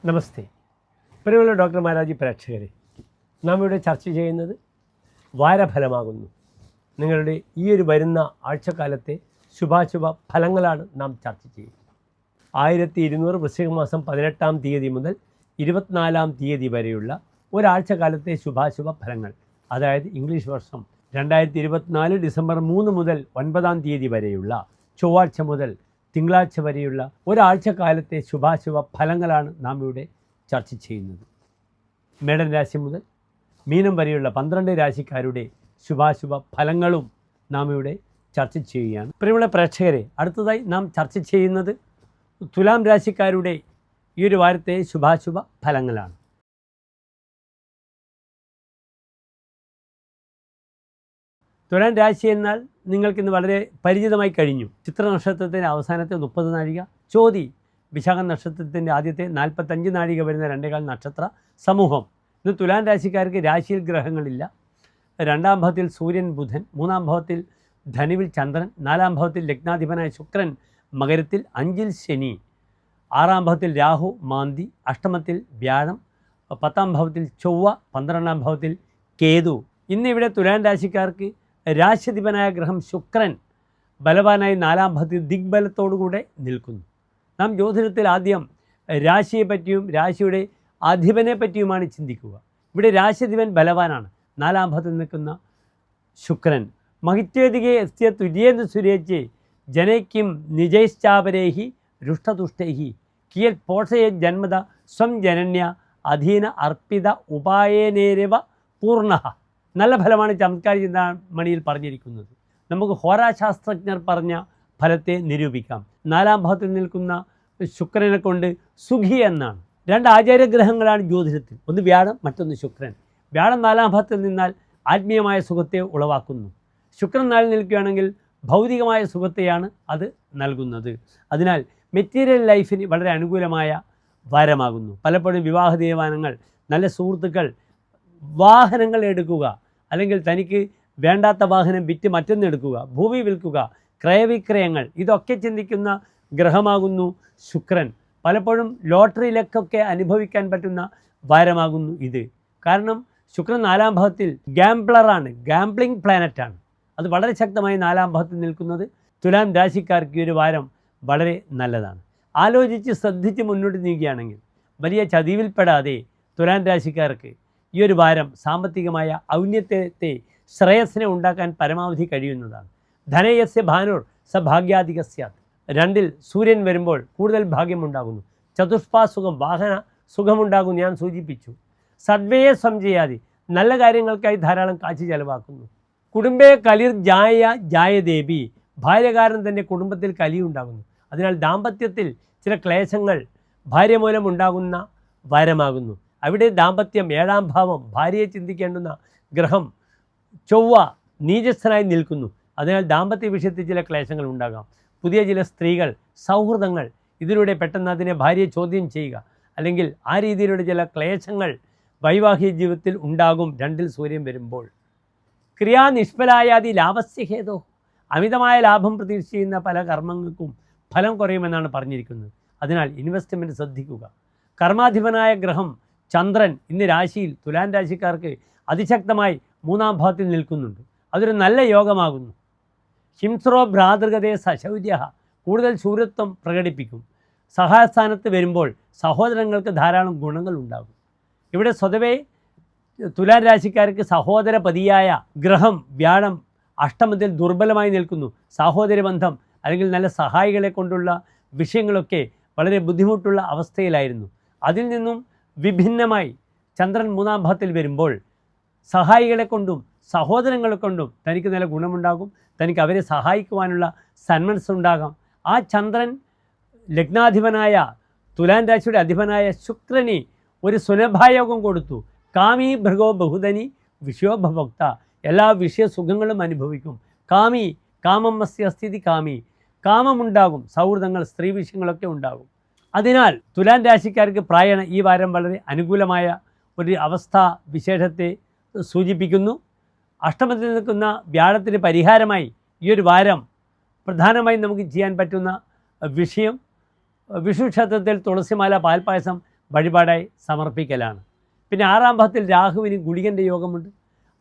നമസ്തേ. പ്രിയമുള്ള ഡോക്ടർ മാരാജി പ്രേക്ഷകരെ, നാം ഇവിടെ ചർച്ച ചെയ്യുന്നത് വാരഫലമാകുന്നു. നിങ്ങളുടെ ഈ ഒരു വരുന്ന ആഴ്ചക്കാലത്തെ ശുഭാശുഭ ഫലങ്ങളാണ് നാം ചർച്ച ചെയ്യുന്നത്. 1200 വൃശ്ചിക മാസം 18-ാം തീയതി മുതൽ 24-ാം തീയതി വരെയുള്ള ഒരാഴ്ചക്കാലത്തെ ശുഭാശുഭ ഫലങ്ങൾ, അതായത് ഇംഗ്ലീഷ് വർഷം 2024 ഡിസംബർ 3 മുതൽ 9-ാം തീയതി വരെയുള്ള ചൊവ്വാഴ്ച മുതൽ തിങ്കളാഴ്ച വരെയുള്ള ഒരാഴ്ചക്കാലത്തെ ശുഭാശുഭ ഫലങ്ങളാണ് നാം ഇവിടെ ചർച്ച ചെയ്യുന്നത്. മേടൻ രാശി മുതൽ മീനം വരെയുള്ള 12 രാശിക്കാരുടെ ശുഭാശുഭ ഫലങ്ങളും നാം ഇവിടെ ചർച്ച ചെയ്യുകയാണ്. പ്രിയമുള്ള പ്രേക്ഷകരെ, അടുത്തതായി നാം ചർച്ച ചെയ്യുന്നത് തുലാം രാശിക്കാരുടെ ഈ ഒരു വാരത്തെ ശുഭാശുഭ ഫലങ്ങളാണ്. തുലാം രാശി എന്നാൽ നിങ്ങൾക്കിന്ന് വളരെ പരിചിതമായി കഴിഞ്ഞു. ചിത്ര നക്ഷത്രത്തിൻ്റെ അവസാനത്തെ 30 നാഴിക, ചോതി വിശാഖ നക്ഷത്രത്തിൻ്റെ ആദ്യത്തെ 45 നാഴിക വരുന്ന 2 നക്ഷത്ര സമൂഹം. ഇന്ന് തുലാം രാശിക്കാർക്ക് രാശിയിൽ ഗ്രഹങ്ങളില്ല. 2-ാം ഭാവത്തിൽ സൂര്യൻ ബുധൻ, 3-ാം ഭാവത്തിൽ ധനുവിൽ ചന്ദ്രൻ, 4-ാം ഭാവത്തിൽ ലഗ്നാധിപനായ ശുക്രൻ മകരത്തിൽ, 5-ൽ ശനി, 6-ാം ഭാവത്തിൽ രാഹു മാന്തി, അഷ്ടമത്തിൽ വ്യാഴം, 10-ാം ഭാവത്തിൽ ചൊവ്വ, 12-ാം ഭാവത്തിൽ കേതു. ഇന്നിവിടെ തുലാം രാശിക്കാർക്ക് രാശ്യധിപനായ ഗ്രഹം ശുക്രൻ ബലവാനായി 4-ാം ഭാവത്തിൽ ദിഗ്ബലത്തോടുകൂടെ നിൽക്കുന്നു. നാം ജ്യോതിഷത്തിൽ ആദ്യം രാശിയെ പറ്റിയും രാശിയുടെ അധിപനെ പറ്റിയുമാണ് ചിന്തിക്കുക. ഇവിടെ രാശ്യധിപൻ ബലവാനാണ്. 4-ാം ഭാവത്തിൽ നിൽക്കുന്ന ശുക്രൻ മഹിത്വേദികെ എസ്യ തുര്യേന്ദ്ര സുരേച്ചെ ജനയ്ക്കും നിജൈശ്ചാപരേഹി രുഷ്ടതുഷ്ടൈഹി കിയൽ പോഷയ ജന്മത സ്വം ജനന്യ അധീന അർപ്പിത ഉപായേനേരവ പൂർണ്ണ. നല്ല ഫലമാണ് ചമത്കാര ചിന്താമണിയിൽ പറഞ്ഞിരിക്കുന്നത്. നമുക്ക് ഹോരാശാസ്ത്രജ്ഞർ പറഞ്ഞ ഫലത്തെ നിരൂപിക്കാം. 4-ാം ഭാവത്തിൽ നിൽക്കുന്ന ശുക്രനെ കൊണ്ട് സുഖി എന്നാണ്. 2 ആചാര്യഗ്രഹങ്ങളാണ് ജ്യോതിഷത്തിൽ, ഒന്ന് വ്യാഴം, മറ്റൊന്ന് ശുക്രൻ. വ്യാഴം 4-ാം ഭാവത്തിൽ നിന്നാൽ ആത്മീയമായ സുഖത്തെ ഉളവാക്കുന്നു. ശുക്രൻ 4-ൽ നിൽക്കുകയാണെങ്കിൽ ഭൗതികമായ സുഖത്തെയാണ് അത് നൽകുന്നത്. അതിനാൽ മെറ്റീരിയൽ ലൈഫിന് വളരെ അനുകൂലമായ വാരമാകുന്നു. പലപ്പോഴും വിവാഹ തീരുമാനങ്ങൾ, നല്ല സുഹൃത്തുക്കൾ, വാഹനങ്ങൾ എടുക്കുക, അല്ലെങ്കിൽ തനിക്ക് വേണ്ടാത്ത വാഹനം വിറ്റ് മറ്റൊന്നെടുക്കുക, ഭൂമി വിൽക്കുക, ക്രയവിക്രയങ്ങൾ, ഇതൊക്കെ ചിന്തിക്കുന്ന ഗ്രഹമാകുന്നു ശുക്രൻ. പലപ്പോഴും ലോട്ടറിയിലൊക്കെ അനുഭവിക്കാൻ പറ്റുന്ന വാരമാകുന്നു ഇത്. കാരണം ശുക്രൻ 4-ാം ഭാവത്തിൽ ഗാംബ്ലറാണ്, ഗാംബ്ലിംഗ് പ്ലാനറ്റാണ്. അത് വളരെ ശക്തമായി 4-ാം ഭാവത്തിൽ നിൽക്കുന്നത് തുലാം രാശിക്കാർക്ക് ഈ ഒരു വാരം വളരെ നല്ലതാണ്. ആലോചിച്ച് ശ്രദ്ധിച്ച് മുന്നോട്ട് നീങ്ങുകയാണെങ്കിൽ വലിയ ചതിവിൽപ്പെടാതെ തുലാം രാശിക്കാർക്ക് ഈ ഒരു വാരം സാമ്പത്തികമായ ഔന്നത്യത്തെ, ശ്രേയസ്സിനെ ഉണ്ടാക്കാൻ പരമാവധി കഴിയുന്നതാണ്. ധനയസ്യ ഭാനുർ സഭാഗ്യാധികസ്യാത്. 2-ൽ സൂര്യൻ വരുമ്പോൾ കൂടുതൽ ഭാഗ്യമുണ്ടാകുന്നു. ചതുഷ്പാസുഖം, വാഹന സുഖമുണ്ടാകും, ഞാൻ സൂചിപ്പിച്ചു. സദ്വയെ സംജയാതി, നല്ല കാര്യങ്ങൾക്കായി ധാരാളം കാശ് ചെലവാക്കുന്നു. കുടുംബേ കലിർ ജായദേബി, ഭാര്യ കാരണം തന്നെ കുടുംബത്തിൽ കലിയുണ്ടാകുന്നു. അതിനാൽ ദാമ്പത്യത്തിൽ ചില ക്ലേശങ്ങൾ ഭാര്യ മൂലം ഉണ്ടാകുന്ന വാരമാകുന്നു. അവിടെ ദാമ്പത്യം, 7-ാം ഭാവം, ഭാര്യയെ ചിന്തിക്കേണ്ടുന്ന ഗ്രഹം ചൊവ്വ നീചസ്ഥനായി നിൽക്കുന്നു. അതിനാൽ ദാമ്പത്യ വിഷയത്തിൽ ചില ക്ലേശങ്ങൾ ഉണ്ടാകാം. പുതിയ ചില സ്ത്രീകൾ, സൗഹൃദങ്ങൾ, ഇതിലൂടെ പെട്ടെന്ന് അതിനെ ഭാര്യയെ ചോദ്യം ചെയ്യുക, അല്ലെങ്കിൽ ആ രീതിയിലുള്ള ചില ക്ലേശങ്ങൾ വൈവാഹിക ജീവിതത്തിൽ ഉണ്ടാകും 2-ൽ സൂര്യൻ വരുമ്പോൾ. ക്രിയാ നിഷ്ഫലായാതി ലാഭസ്യ ഹേതോ, അമിതമായ ലാഭം പ്രതീക്ഷ ചെയ്യുന്ന പല കർമ്മങ്ങൾക്കും ഫലം കുറയുമെന്നാണ് പറഞ്ഞിരിക്കുന്നത്. അതിനാൽ ഇൻവെസ്റ്റ്മെൻറ്റ് ശ്രദ്ധിക്കുക. കർമാധിപനായ ഗ്രഹം ചന്ദ്രൻ ഇന്ന് രാശിയിൽ തുലാം രാശിക്കാർക്ക് അതിശക്തമായി 3-ാം ഭാവത്തിൽ നിൽക്കുന്നുണ്ട്. അതൊരു നല്ല യോഗമാകുന്നു. ഹിംസ്രോ ഭ്രാതൃഗതയെ സശൗര്യ, കൂടുതൽ ശൂരത്വം പ്രകടിപ്പിക്കും. സഹായസ്ഥാനത്ത് വരുമ്പോൾ സഹോദരങ്ങൾക്ക് ധാരാളം ഗുണങ്ങൾ ഉണ്ടാകും. ഇവിടെ സ്വതവേ തുലാം രാശിക്കാർക്ക് സഹോദരപതിയായ ഗ്രഹം വ്യാഴം അഷ്ടമത്തിൽ ദുർബലമായി നിൽക്കുന്നു. സഹോദര ബന്ധം അല്ലെങ്കിൽ നല്ല സഹായികളെ കൊണ്ടുള്ള വിഷയങ്ങളൊക്കെ വളരെ ബുദ്ധിമുട്ടുള്ള അവസ്ഥയിലായിരുന്നു. അതിൽ നിന്നും വിഭിന്നമായി ചന്ദ്രൻ 3-ാം ഭാവത്തിൽ വരുമ്പോൾ സഹായികളെ കൊണ്ടും സഹോദരങ്ങളെ കൊണ്ടും തനിക്ക് നല്ല ഗുണമുണ്ടാകും. തനിക്ക് അവരെ സഹായിക്കുവാനുള്ള സന്മനസ്സുണ്ടാകാം. ആ ചന്ദ്രൻ ലഗ്നാധിപനായ തുലാം രാശിയുടെ അധിപനായ ശുക്രന് ഒരു സുലഭായോഗം കൊടുത്തു. കാമി ഭൃഗോ ബഹുധനി വിഷയോപഭോക്ത, എല്ലാ വിഷയസുഖങ്ങളും അനുഭവിക്കും. കാമി കാമം അസ്യ സ്ഥിതി കാമി, കാമമുണ്ടാകും, സൗഹൃദങ്ങൾ, സ്ത്രീ വിഷയങ്ങളൊക്കെ ഉണ്ടാകും. അതിനാൽ തുലാം രാശിക്കാർക്ക് പ്രായണ ഈ വാരം വളരെ അനുകൂലമായ ഒരു അവസ്ഥാ വിശേഷത്തെ സൂചിപ്പിക്കുന്നു. അഷ്ടമത്തിൽ നിൽക്കുന്ന വ്യാഴത്തിന് പരിഹാരമായി ഈ ഒരു വാരം പ്രധാനമായും നമുക്ക് ചെയ്യാൻ പറ്റുന്ന വിഷയം വിഷു ക്ഷേത്രത്തിൽ തുളസിമാല, പാൽപ്പായസം, വഴിപാടായി സമർപ്പിക്കലാണ്. പിന്നെ 6-ാം ഭാവത്തിൽ രാഹുവിന് ഗുളികൻ്റെ യോഗമുണ്ട്.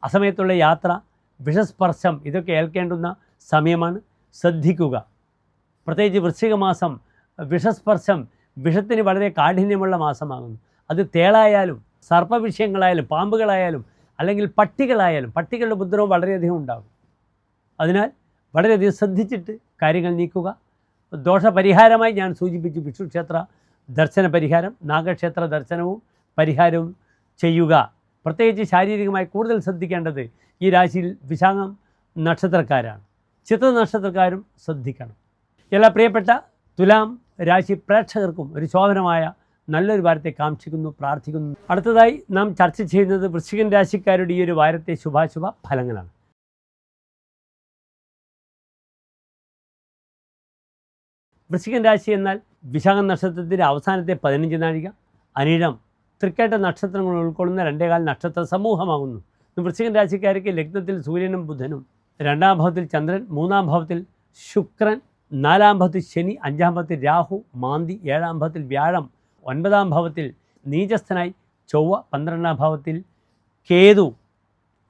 അസമയത്തുള്ള യാത്ര, വിഷസ്പർശം ഇതൊക്കെ ഏൽക്കേണ്ടുന്ന സമയമാണ്. ശ്രദ്ധിക്കുക. പ്രത്യേകിച്ച് വൃശ്ചിക മാസം വിഷസ്പർശം, വിഷത്തിന് വളരെ കാഠിന്യമുള്ള മാസമാകുന്നു. അത് തേളായാലും സർപ്പവിഷയങ്ങളായാലും പാമ്പുകളായാലും അല്ലെങ്കിൽ പട്ടികളായാലും പട്ടികളുടെ ഉപദ്രവം വളരെയധികം ഉണ്ടാകും. അതിനാൽ വളരെയധികം ശ്രദ്ധിച്ചിട്ട് കാര്യങ്ങൾ നീക്കുക. ദോഷപരിഹാരമായി ഞാൻ സൂചിപ്പിച്ചു വിഷ്ണുക്ഷേത്ര ദർശന പരിഹാരം, നാഗക്ഷേത്ര ദർശനവും പരിഹാരവും ചെയ്യുക. പ്രത്യേകിച്ച് ശാരീരികമായി കൂടുതൽ ശ്രദ്ധിക്കേണ്ടത് ഈ രാശിയിൽ വിശാഖം നക്ഷത്രക്കാരാണ്. ചിത്ര നക്ഷത്രക്കാരും ശ്രദ്ധിക്കണം. എല്ലാ പ്രിയപ്പെട്ട തുലാം രാശി പ്രേക്ഷകർക്കും ഒരു ശോഭനമായ നല്ലൊരു വാരത്തെ കാക്ഷിക്കുന്നു, പ്രാർത്ഥിക്കുന്നു. അടുത്തതായി നാം ചർച്ച ചെയ്യുന്നത് വൃശ്ചികൻ രാശിക്കാരുടെ ഈ ഒരു വാരത്തെ ശുഭാശുഭ ഫലങ്ങളാണ്. വൃശ്ചികൻ രാശി എന്നാൽ വിശാഖം നക്ഷത്രത്തിൻ്റെ അവസാനത്തെ 15 നാഴിക, അനിഴം, തൃക്കേട്ട നക്ഷത്രങ്ങൾ ഉൾക്കൊള്ളുന്ന 2.25 നക്ഷത്ര സമൂഹമാകുന്നു. വൃശ്ചികൻ രാശിക്കാർക്ക് ലഗ്നത്തിൽ സൂര്യനും ബുധനും, 2-ാം ഭാവത്തിൽ ചന്ദ്രൻ, 3-ാം ഭാവത്തിൽ ശുക്രൻ, 4-ാം ഭാവത്തിൽ ശനി, 5-ാം ഭാവത്തിൽ രാഹു, മാന്തി, 7-ാം ഭാവത്തിൽ വ്യാഴം, 9-ാം ഭാവത്തിൽ നീചസ്ഥനായി ചൊവ്വ, 12-ാം ഭാവത്തിൽ കേതു.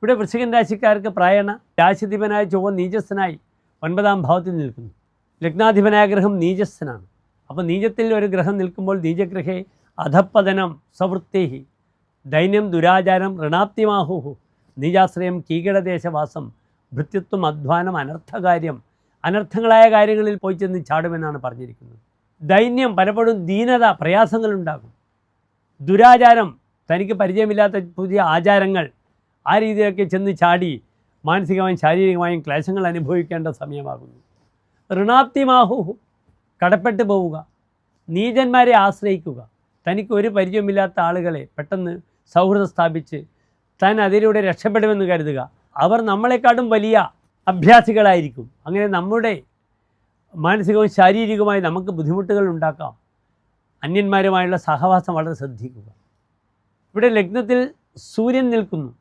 ഇവിടെ വൃശ്ചികൻ രാശിക്കാർക്ക് പ്രായണ രാശിധിപനായ ചൊവ്വ നീചസ്ഥനായി 9-ാം ഭാവത്തിൽ നിൽക്കുന്നു. ലഗ്നാധിപനായ ഗ്രഹം നീചസ്ഥനാണ്. അപ്പോൾ നീചത്തിൽ ഒരു ഗ്രഹം നിൽക്കുമ്പോൾ നീചഗ്രഹേ അധപ്പതനം സവൃത്തേഹി ദൈന്യം ദുരാചാരം ഋണാപ്തിമാഹുഹു നീചാശ്രയം കീകടദേശവാസം ഭൃത്യത്വം അധ്വാനം അനർത്ഥകാര്യം. അനർത്ഥങ്ങളായ കാര്യങ്ങളിൽ പോയി ചെന്ന് ചാടുമെന്നാണ് പറഞ്ഞിരിക്കുന്നത്. ദൈന്യം, പലപ്പോഴും ദീനത, പ്രയാസങ്ങളുണ്ടാകും. ദുരാചാരം, തനിക്ക് പരിചയമില്ലാത്ത പുതിയ ആചാരങ്ങൾ, ആ രീതിയിലൊക്കെ ചെന്ന് ചാടി മാനസികമായും ശാരീരികമായും ക്ലേശങ്ങൾ അനുഭവിക്കേണ്ട സമയമാകുന്നു. ഋണാപ്തിമാഹുഹു, കടപ്പെട്ടു പോവുക, നീചന്മാരെ ആശ്രയിക്കുക. തനിക്ക് ഒരു പരിചയമില്ലാത്ത ആളുകളെ പെട്ടെന്ന് സൗഹൃദം സ്ഥാപിച്ച് താൻ അതിലൂടെ രക്ഷപ്പെടുമെന്ന് കരുതുക. അവർ നമ്മളെക്കാളും വലിയ അഭ്യാസികളായിരിക്കും. അങ്ങനെ നമ്മുടെ മാനസികവും ശാരീരികവുമായി നമുക്ക് ബുദ്ധിമുട്ടുകൾ ഉണ്ടാക്കാം. അന്യന്മാരുമായുള്ള സഹവാസം വളരെ ശ്രദ്ധിക്കുക. ഇവിടെ ലഗ്നത്തിൽ സൂര്യൻ നിൽക്കുന്നു.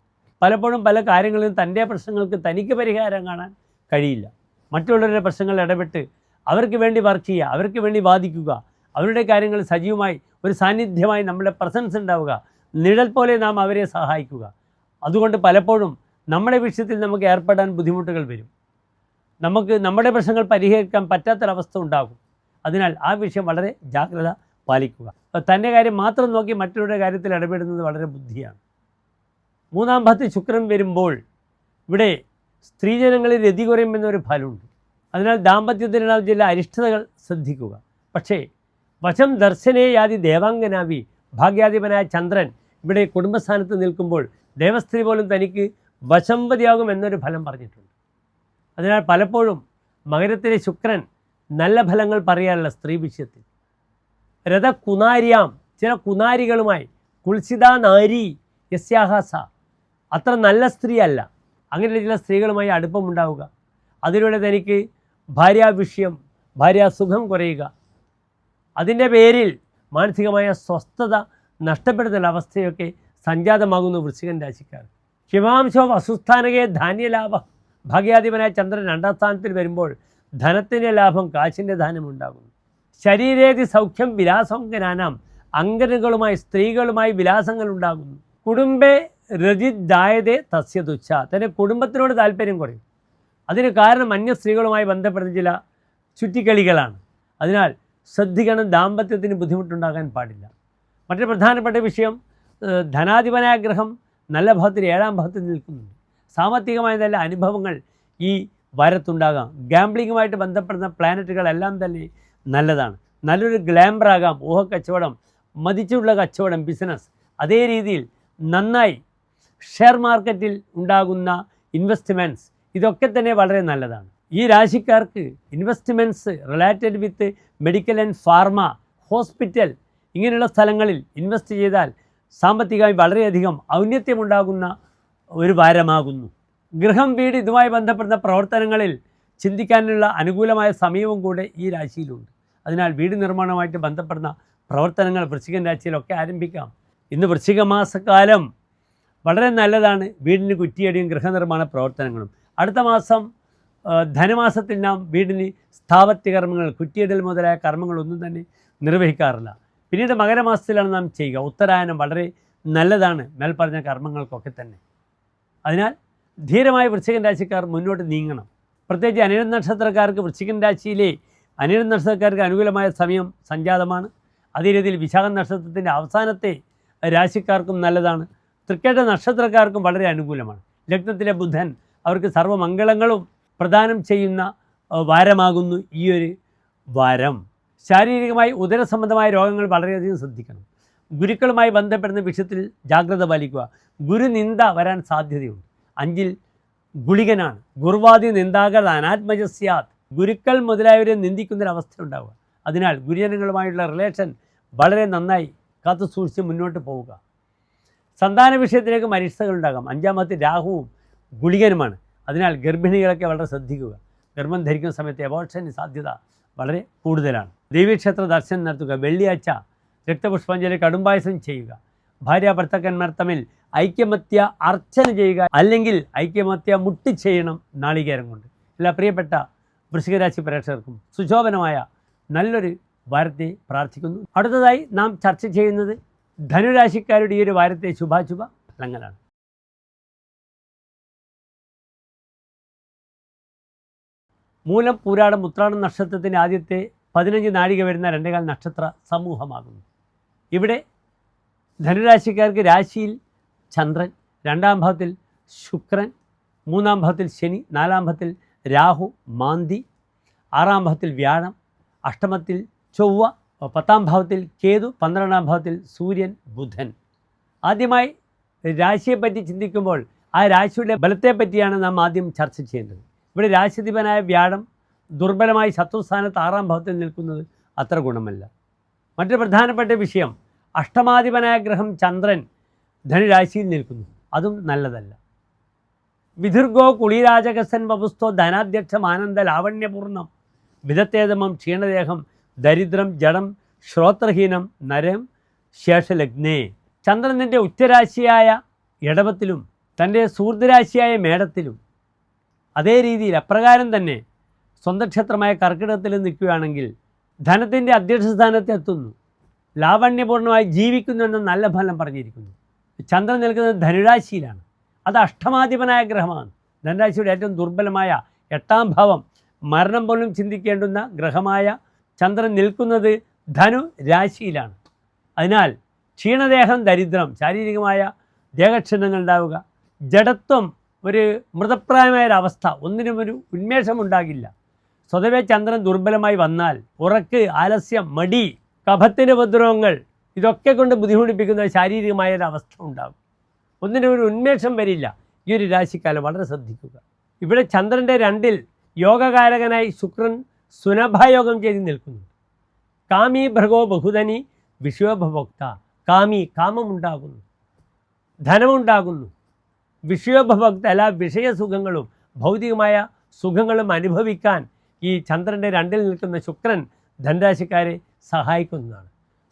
പലപ്പോഴും പല കാര്യങ്ങളിലും തൻ്റെ പ്രശ്നങ്ങൾക്ക് തനിക്ക് പരിഹാരം കാണാൻ കഴിയില്ല. മറ്റുള്ളവരുടെ പ്രശ്നങ്ങൾ ഇടപെട്ട് അവർക്ക് വേണ്ടി വർക്ക് ചെയ്യുക, അവർക്ക് വേണ്ടി വാദിക്കുക, അവരുടെ കാര്യങ്ങൾ സജീവമായി ഒരു സാന്നിധ്യമായി നമ്മുടെ പ്രസൻസ് ഉണ്ടാവുക, നിഴൽ പോലെ നാം അവരെ സഹായിക്കുക. അതുകൊണ്ട് പലപ്പോഴും നമ്മുടെ വിഷയത്തിൽ നമുക്ക് ഏർപ്പെടാൻ ബുദ്ധിമുട്ടുകൾ വരും. നമുക്ക് നമ്മുടെ പ്രശ്നങ്ങൾ പരിഹരിക്കാൻ പറ്റാത്തൊരവസ്ഥ ഉണ്ടാകും. അതിനാൽ ആ വിഷയം വളരെ ജാഗ്രത പാലിക്കുക. തൻ്റെ കാര്യം മാത്രം നോക്കി മറ്റുള്ളവരുടെ കാര്യത്തിൽ ഇടപെടുന്നത് വളരെ ബുദ്ധിയാണ്. 3-ാം ഭാവത്തിൽ ശുക്രൻ വരുമ്പോൾ ഇവിടെ സ്ത്രീജനങ്ങളിൽ രതി കുറയുമെന്നൊരു ഫലമുണ്ട്. അതിനാൽ ദാമ്പത്യത്തിനുള്ള ചില അരിഷ്ടതകൾ ശ്രദ്ധിക്കുക. പക്ഷേ വശം ദർശനേയാദി ദേവാംഗനാവി ഭാഗ്യാധിപനായ ചന്ദ്രൻ ഇവിടെ കുടുംബസ്ഥാനത്ത് നിൽക്കുമ്പോൾ ദേവസ്ത്രീ പോലും തനിക്ക് വശംവതിയാകും എന്നൊരു ഫലം പറഞ്ഞിട്ടുണ്ട്. അതിനാൽ പലപ്പോഴും മകരത്തിലെ ശുക്രൻ നല്ല ഫലങ്ങൾ പറയാറില്ല സ്ത്രീ വിഷയത്തിൽ. രഥകുനാരിയാം, ചില കുനാരികളുമായി കുൽസിതാ നാരി യസ്യാഹാസ, അത്ര നല്ല സ്ത്രീ അല്ല, അങ്ങനെയുള്ള ചില സ്ത്രീകളുമായി അടുപ്പമുണ്ടാവുക. അതിലൂടെ തനിക്ക് ഭാര്യാവിഷയം, ഭാര്യാസുഖം കുറയുക. അതിൻ്റെ പേരിൽ മാനസികമായ സ്വസ്ഥത നഷ്ടപ്പെടുന്ന അവസ്ഥയൊക്കെ സംജാതമാകുന്നു വൃശ്ചികൻ രാശിക്കാർ. ഹിമാംശോ വസുസ്ഥാനകേ ധാന്യലാഭ, ഭാഗ്യാധിപനായ ചന്ദ്രൻ 2-ാം സ്ഥാനത്തിൽ വരുമ്പോൾ ധനത്തിൻ്റെ ലാഭം, കാശിൻ്റെ ധാന്യം ഉണ്ടാകുന്നു. ശരീരേതി സൗഖ്യം വിലാസങ്കനാനാം, അംഗനുകളുമായി സ്ത്രീകളുമായി വിലാസങ്ങൾ ഉണ്ടാകുന്നു. കുടുംബേ രജിദായതേ തസ്യ തുച്ഛ, തൻ്റെ കുടുംബത്തിനോട് താല്പര്യം കുറയും. അതിന് കാരണം അന്യ സ്ത്രീകളുമായി ബന്ധപ്പെടുന്ന ചില ചുറ്റിക്കളികളാണ്. അതിനാൽ ശ്രദ്ധിക്കണം, ദാമ്പത്യത്തിന് ബുദ്ധിമുട്ടുണ്ടാകാൻ പാടില്ല. മറ്റൊരു പ്രധാനപ്പെട്ട വിഷയം, ധനാധിപനായ ഗ്രഹം നല്ല ഭാവത്തിൽ 7-ാം ഭാവത്തിൽ നിൽക്കുന്നുണ്ട്. സാമ്പത്തികമായ നല്ല അനുഭവങ്ങൾ ഈ വാരത്തുണ്ടാകാം. ഗാംബ്ലിങ്ങുമായിട്ട് ബന്ധപ്പെടുന്ന പ്ലാനറ്റുകളെല്ലാം തന്നെ നല്ലതാണ്. നല്ലൊരു ഗ്ലാമ്പറാകാം, ഊഹക്കച്ചവടം, മതിച്ചുള്ള കച്ചവടം, ബിസിനസ്. അതേ രീതിയിൽ നന്നായി ഷെയർ മാർക്കറ്റിൽ ഉണ്ടാകുന്ന ഇൻവെസ്റ്റ്മെൻറ്റ്സ്, ഇതൊക്കെ തന്നെ വളരെ നല്ലതാണ്. ഈ രാശിക്കാർക്ക് investments related with medical and pharma, hospital ഇങ്ങനെയുള്ള സ്ഥലങ്ങളിൽ ഇൻവെസ്റ്റ് ചെയ്താൽ സാമ്പത്തികമായി വളരെയധികം ഔന്നത്യമുണ്ടാകുന്ന ഒരു വാരമാകുന്നു. ഗൃഹം, വീട് ഇതുമായി ബന്ധപ്പെടുന്ന പ്രവർത്തനങ്ങളിൽ ചിന്തിക്കാനുള്ള അനുകൂലമായ സമയവും കൂടെ ഈ രാശിയിലുണ്ട്. അതിനാൽ വീട് നിർമ്മാണവുമായിട്ട് ബന്ധപ്പെടുന്ന പ്രവർത്തനങ്ങൾ വൃശ്ചികൻ രാശിയിലൊക്കെ ആരംഭിക്കാം. ഇന്ന് വൃശ്ചിക മാസക്കാലം വളരെ നല്ലതാണ് വീടിന് കുറ്റിയടിയും ഗൃഹനിർമ്മാണ പ്രവർത്തനങ്ങളും. അടുത്ത മാസം ധനുമാസത്തിൽ നാം വീടിന് സ്ഥാപത്യ കർമ്മങ്ങൾ, കുറ്റിയിടൽ മുതലായ കർമ്മങ്ങളൊന്നും തന്നെ നിർവഹിക്കാറില്ല. പിന്നീട് മകരമാസത്തിലാണ് നാം ചെയ്യുക. ഉത്തരായനം വളരെ നല്ലതാണ് മേൽപ്പറഞ്ഞ കർമ്മങ്ങൾക്കൊക്കെ തന്നെ. അതിനാൽ ധീരമായ വൃശ്ചികൻ രാശിക്കാർ മുന്നോട്ട് നീങ്ങണം. പ്രത്യേകിച്ച് അനിഴ നക്ഷത്രക്കാർക്ക്, വൃശ്ചികൻ രാശിയിലെ അനിഴ നക്ഷത്രക്കാർക്ക് അനുകൂലമായ സമയം സംജാതമാണ്. അതേ രീതിയിൽ വിശാഖം നക്ഷത്രത്തിൻ്റെ അവസാനത്തെ രാശിക്കാർക്കും നല്ലതാണ്. തൃക്കേട്ട നക്ഷത്രക്കാർക്കും വളരെ അനുകൂലമാണ്. ലഗ്നത്തിലെ ബുധൻ അവർക്ക് സർവ്വമംഗളങ്ങളും പ്രദാനം ചെയ്യുന്ന വാരമാകുന്നു ഈ ഒരു വാരം. ശാരീരികമായി ഉദരസംബന്ധമായ രോഗങ്ങൾ വളരെയധികം ശ്രദ്ധിക്കണം. ഗുരുക്കളുമായി ബന്ധപ്പെടുന്ന വിഷയത്തിൽ ജാഗ്രത പാലിക്കുക. ഗുരുനിന്ദ വരാൻ സാധ്യതയുണ്ട്. 5ൽ ഗുളികനാണ്. ഗുർവാദി നിന്ദാകർ അനാത്മജസ്യാത്. ഗുരുക്കൾ മുതലായവരെ നിന്ദിക്കുന്നൊരവസ്ഥ ഉണ്ടാവുക. അതിനാൽ ഗുരുജനങ്ങളുമായുള്ള റിലേഷൻ വളരെ നന്നായി കാത്തു സൂക്ഷിച്ച് മുന്നോട്ട് പോവുക. സന്താന വിഷയത്തിലേക്ക് അരിഷ്ടകളുണ്ടാകാം. 5ാം ഭാവത്തിൽ രാഹുവും ഗുളികനുമാണ്. അതിനാൽ ഗർഭിണികളൊക്കെ വളരെ ശ്രദ്ധിക്കുക. ഗർഭം ധരിക്കുന്ന സമയത്ത് അബോർഷന് സാധ്യത വളരെ കൂടുതലാണ്. ദേവീക്ഷേത്ര ദർശനം നടത്തുക. വെള്ളിയാഴ്ച രക്തപുഷ്പാഞ്ജലി കടുംപായസം ചെയ്യുക. ഭാര്യ ഭർത്താക്കന്മാർ തമ്മിൽ ഐക്യമത്യ അർച്ചന ചെയ്യുക, അല്ലെങ്കിൽ ഐക്യമത്യ മുട്ടി ചെയ്യണം നാളികേരം കൊണ്ട്. എല്ലാ പ്രിയപ്പെട്ട വൃശ്ചികരാശി പ്രേക്ഷകർക്കും സുശോഭനമായ നല്ലൊരു വാരത്തെ പ്രാർത്ഥിക്കുന്നു. അടുത്തതായി നാം ചർച്ച ചെയ്യുന്നത് ധനുരാശിക്കാരുടെ ഈ ഒരു വാരത്തെ ശുഭാശുഭ ഫലങ്ങളാണ്. മൂലം, പൂരാടം, ഉത്രാടം നക്ഷത്രത്തിൻ്റെ ആദ്യത്തെ 15 നാഴിക വരുന്ന 2 നക്ഷത്ര സമൂഹമാകുന്നു. ഇവിടെ ധനുരാശിക്കാർക്ക് രാശിയിൽ ചന്ദ്രൻ, 2ാം ഭാവത്തിൽ ശുക്രൻ, 3ാം ഭാവത്തിൽ ശനി, 4ാം ഭാവത്തിൽ രാഹു മാന്തി, 6ാം ഭാവത്തിൽ വ്യാഴം, അഷ്ടമത്തിൽ ചൊവ്വ, 10ാം ഭാവത്തിൽ കേതു, 12ാം ഭാവത്തിൽ സൂര്യൻ, ബുധൻ. ആദ്യമായി രാശിയെപ്പറ്റി ചിന്തിക്കുമ്പോൾ ആ രാശിയുടെ ബലത്തെപ്പറ്റിയാണ് നാം ആദ്യം ചർച്ച ചെയ്യേണ്ടത്. ഇവിടെ രാശിധിപനായ വ്യാഴം ദുർബലമായി ശത്രുസ്ഥാനത്ത് 6ാം ഭാവത്തിൽ നിൽക്കുന്നത് അത്ര ഗുണമല്ല. മറ്റൊരു പ്രധാനപ്പെട്ട വിഷയം, അഷ്ടമാധിപനായ ഗ്രഹം ചന്ദ്രൻ ധനുരാശിയിൽ നിൽക്കുന്നു. അതും നല്ലതല്ല. വിധുർഗോ കുളിരാജകസൻ വപുസ്തോ ധനാധ്യക്ഷം ആനന്ദ ലാവണ്യപൂർണം വിധത്തേതമം ക്ഷീണദേഹം ദരിദ്രം ജഡം ശ്രോത്രഹീനം നരം ശേഷലഗ്നേ. ചന്ദ്രൻ തൻ്റെ ഉച്ചരാശിയായ ഇടവത്തിലും തൻ്റെ സുഹൃത്തുരാശിയായ മേടത്തിലും അതേ രീതിയിൽ അപ്രകാരം തന്നെ സ്വന്തം ക്ഷേത്രമായ കർക്കിടകത്തിലും നിൽക്കുകയാണെങ്കിൽ ധനത്തിൻ്റെ അധ്യക്ഷസ്ഥാനത്ത് എത്തുന്നു, ലാവണ്യപൂർണ്ണമായി ജീവിക്കുന്നു എന്ന നല്ല ഫലം പറഞ്ഞിരിക്കുന്നു. ചന്ദ്രൻ നിൽക്കുന്നത് ധനുരാശിയിലാണ്. അത് അഷ്ടമാധിപനായ ഗ്രഹമാണ്. ധനുരാശിയുടെ ഏറ്റവും ദുർബലമായ 8ാം ഭാവം, മരണം പോലും ചിന്തിക്കേണ്ടുന്ന ഗ്രഹമായ ചന്ദ്രൻ നിൽക്കുന്നത് ധനു രാശിയിലാണ്. അതിനാൽ ക്ഷീണദേഹം, ദരിദ്രം, ശാരീരികമായ ദേഹക്ഷീണങ്ങൾ ഉണ്ടാവുക, ജഡത്വം, ഒരു മൃതപ്രായമായൊരവസ്ഥ, ഒന്നിനും ഒരു ഉന്മേഷമുണ്ടാകില്ല. സ്വതവേ ചന്ദ്രൻ ദുർബലമായി വന്നാൽ ഉറക്ക്, ആലസ്യം, മടി, കഫത്തിൻ്റെ ഉപദ്രവങ്ങൾ, ഇതൊക്കെ കൊണ്ട് ബുദ്ധിമുട്ടിപ്പിക്കുന്ന ശാരീരികമായൊരവസ്ഥ ഉണ്ടാകും. ഒന്നിനും ഒരു ഉന്മേഷം വരില്ല. ഈ ഒരു രാശിക്കാലം വളരെ ശ്രദ്ധിക്കുക. ഇവിടെ ചന്ദ്രൻ്റെ 2ൽ യോഗകാരകനായി ശുക്രൻ സുനഭായോഗം ചെയ്ത് നിൽക്കുന്നു. കാമി ഭൃഗോ ബഹുധനി വിശ്വോപഭോക്ത. കാമി, കാമമുണ്ടാകുന്നു, ധനമുണ്ടാകുന്നു. വിഷയോപഭോക്ത, എല്ലാ വിഷയസുഖങ്ങളും ഭൗതികമായ സുഖങ്ങളും അനുഭവിക്കാൻ ഈ ചന്ദ്രൻ്റെ 2ൽ നിൽക്കുന്ന ശുക്രൻ ധനുരാശിക്കാരെ സഹായിക്കുന്നതാണ്.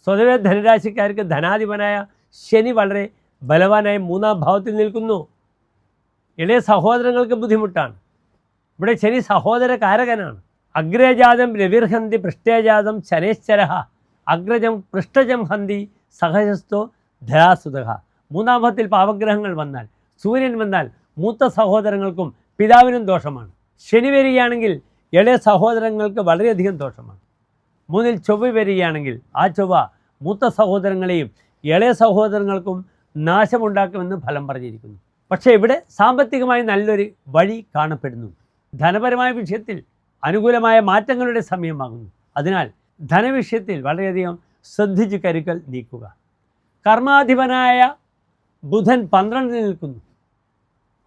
സ്വതവേ ധനുരാശിക്കാർക്ക് ധനാധിപനായ ശനി വളരെ ബലവാനായി 3ാം ഭാവത്തിൽ നിൽക്കുന്നു. ഇളയ സഹോദരങ്ങൾക്ക് ബുദ്ധിമുട്ടാണ്. ഇവിടെ ശനി സഹോദര കാരകനാണ്. അഗ്രജാതം രവിർഹന്തി പൃഷ്ടേജാതം ശനേശ്വര അഗ്രജം പൃഷ്ടജം ഹന്തി സഹജസ്തോ ധരാസുത. 3ാം ഭാവത്തിൽ പാവഗ്രഹങ്ങൾ വന്നാൽ, സൂര്യൻ വന്നാൽ മൂത്ത സഹോദരങ്ങൾക്കും പിതാവിനും ദോഷമാണ്. ശനി വരികയാണെങ്കിൽ ഇളയ സഹോദരങ്ങൾക്ക് വളരെയധികം ദോഷമാണ്. 3ൽ ചൊവ്വ വരികയാണെങ്കിൽ ആ ചൊവ്വ മൂത്ത സഹോദരങ്ങളെയും ഇളയ സഹോദരങ്ങൾക്കും നാശമുണ്ടാക്കുമെന്ന് ഫലം പറഞ്ഞിരിക്കുന്നു. പക്ഷേ ഇവിടെ സാമ്പത്തികമായി നല്ലൊരു വഴി കാണപ്പെടുന്നു. ധനപരമായ വിഷയത്തിൽ അനുകൂലമായ മാറ്റങ്ങളുടെ സമയമാകുന്നു. അതിനാൽ ധനവിഷയത്തിൽ വളരെയധികം ശ്രദ്ധിച്ച് കരുക്കൾ നീക്കുക. കർമാധിപനായ ബുധൻ 12ൽ നിൽക്കുന്നു.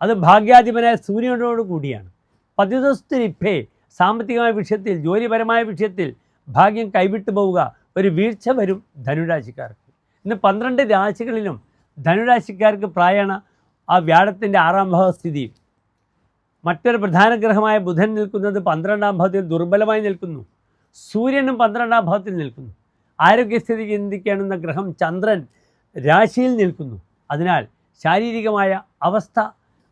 അത് ഭാഗ്യാധിപനായ സൂര്യനോട് കൂടിയാണ്. പതിതസ്തുരിപ്പേ, സാമ്പത്തികമായ വിഷയത്തിൽ, ജോലിപരമായ വിഷയത്തിൽ ഭാഗ്യം കൈവിട്ടു പോവുക, ഒരു വീഴ്ച വരും ധനുരാശിക്കാർക്ക്. ഇന്ന് 12 രാശികളിലും ധനുരാശിക്കാർക്ക് പ്രായണ ആ വ്യാഴത്തിൻ്റെ 6ാം ഭാവസ്ഥിതി. മറ്റൊരു പ്രധാന ഗ്രഹമായ ബുധൻ നിൽക്കുന്നത് 12ാം ഭാവത്തിൽ ദുർബലമായി നിൽക്കുന്നു. സൂര്യനും 12ാം ഭാവത്തിൽ നിൽക്കുന്നു. ആരോഗ്യസ്ഥിതി ചിന്തിക്കേണ്ടുന്ന ഗ്രഹം ചന്ദ്രൻ രാശിയിൽ നിൽക്കുന്നു. അതിനാൽ ശാരീരികമായ അവസ്ഥ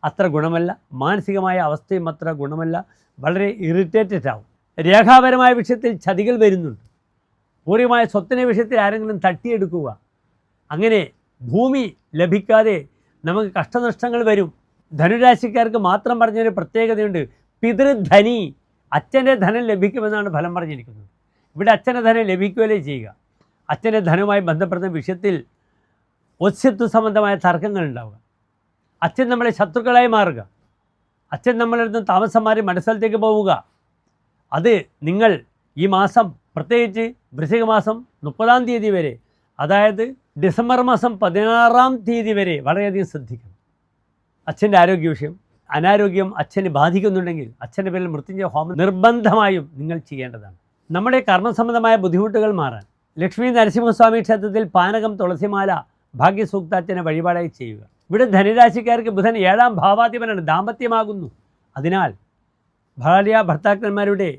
അത്ര ഗുണമല്ല, മാനസികമായ അവസ്ഥയും അത്ര ഗുണമല്ല. വളരെ ഇറിറ്റേറ്റഡ് ആവും. രേഖാപരമായ വിഷയത്തിൽ ചതികൾ വരുന്നുണ്ട്. പൂർവമായ സ്വത്തിൻ്റെ വിഷയത്തിൽ ആരെങ്കിലും തട്ടിയെടുക്കുക, അങ്ങനെ ഭൂമി ലഭിക്കാതെ നമുക്ക് കഷ്ടനഷ്ടങ്ങൾ വരും. ധനുരാശിക്കാർക്ക് മാത്രം പറഞ്ഞൊരു പ്രത്യേകതയുണ്ട്. പിതൃധനി, അച്ഛൻ്റെ ധനം ലഭിക്കുമെന്നാണ് ഫലം പറഞ്ഞിരിക്കുന്നത്. ഇവിടെ അച്ഛൻ്റെ ധനം ലഭിക്കുകയല്ലേ ചെയ്യുക. അച്ഛൻ്റെ ധനവുമായി ബന്ധപ്പെടുന്ന വിഷയത്തിൽ ഒസ്യത്വ സംബന്ധമായ തർക്കങ്ങൾ ഉണ്ടാവുക, അച്ഛൻ നമ്മളെ ശത്രുക്കളായി മാറുക, അച്ഛൻ നമ്മളെടുത്ത് താമസം മാറി മറ്റസ്ഥലത്തേക്ക് പോവുക. അത് നിങ്ങൾ ഈ മാസം, പ്രത്യേകിച്ച് വൃശ്ചിക മാസം 30-ാം തീയതി വരെ, അതായത് ഡിസംബർ മാസം 16-ാം തീയതി വരെ വളരെയധികം ശ്രദ്ധിക്കണം. അച്ഛൻ്റെ ആരോഗ്യ വിഷയം, അനാരോഗ്യം അച്ഛനെ ബാധിക്കുന്നുണ്ടെങ്കിൽ അച്ഛൻ്റെ പേരിൽ മൃത്യുഞ്ജയ ഹോമം നിർബന്ധമായും നിങ്ങൾ ചെയ്യേണ്ടതാണ്. നമ്മുടെ കർമ്മസംബന്ധമായ ബുദ്ധിമുട്ടുകൾ മാറാൻ ലക്ഷ്മി നരസിംഹസ്വാമി ക്ഷേത്രത്തിൽ പാനകം, തുളസിമാല, ഭാഗ്യസൂക്താച്ഛനെ വഴിപാടായി ചെയ്യുക. ഇവിടെ ധനുരാശിക്കാർക്ക് ബുധൻ 7-ാം ഭാവാധിപനാണ്, ദാമ്പത്യമാകുന്നു. അതിനാൽ ഭാര്യ ഭർത്താക്കന്മാരുടെ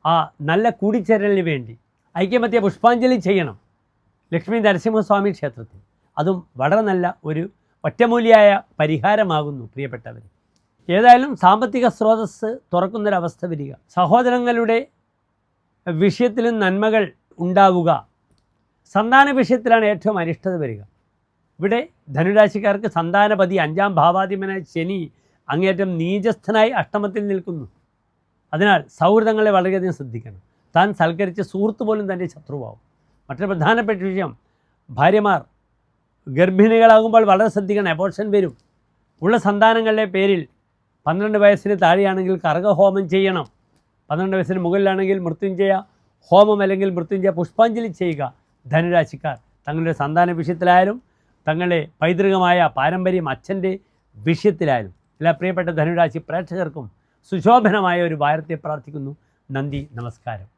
ആ നല്ല കൂടിച്ചേരലിന് വേണ്ടി ഐക്യമത്യ പുഷ്പാഞ്ജലി ചെയ്യണം ലക്ഷ്മി നരസിംഹസ്വാമി ക്ഷേത്രത്തിൽ. അതും വളരെ നല്ല ഒരു ഒറ്റമൂലിയായ പരിഹാരമാകുന്നു പ്രിയപ്പെട്ടവർ. ഏതായാലും സാമ്പത്തിക സ്രോതസ്സ് തുറക്കുന്നൊരവസ്ഥ വരിക, സഹോദരങ്ങളുടെ വിഷയത്തിലും നന്മകൾ ഉണ്ടാവുക, സന്താന വിഷയത്തിലാണ് ഏറ്റവും അനിഷ്ടത വരിക. ഇവിടെ ധനുരാശിക്കാർക്ക് സന്താനപതി 5-ാം ഭാവാധിപനായ ശനി അങ്ങേറ്റം നീചസ്ഥനായി അഷ്ടമത്തിൽ നിൽക്കുന്നു. അതിനാൽ സൗഹൃദങ്ങളെ വളരെയധികം ശ്രദ്ധിക്കണം. താൻ സൽക്കരിച്ച സുഹൃത്ത് പോലും തൻ്റെ ശത്രുവാകും. മറ്റൊരു പ്രധാനപ്പെട്ട വിഷയം, ഭാര്യമാർ ഗർഭിണികളാകുമ്പോൾ വളരെ ശ്രദ്ധിക്കണം, അബോർഷൻ വരും. ഉള്ള സന്താനങ്ങളുടെ പേരിൽ 12 വയസ്സിന് താഴെയാണെങ്കിൽ കർഗഹോമം ചെയ്യണം. 12 വയസ്സിന് മുകളിലാണെങ്കിൽ മൃത്യുഞ്ജയ ഹോമം അല്ലെങ്കിൽ മൃത്യുഞ്ജയ പുഷ്പാഞ്ജലി ചെയ്യുക. ധനുരാശിക്കാർ തങ്ങളുടെ സന്താന വിഷയത്തിലായാലും തങ്ങളുടെ പൈതൃകമായ പാരമ്പര്യം അച്ഛൻ്റെ വിഷയത്തിലായാലും എല്ലാ പ്രിയപ്പെട്ട ധനുരാശി പ്രേക്ഷകർക്കും സുശോഭനമായ ഒരു വാരത്തെ പ്രാർത്ഥിക്കുന്നു. നന്ദി, നമസ്കാരം.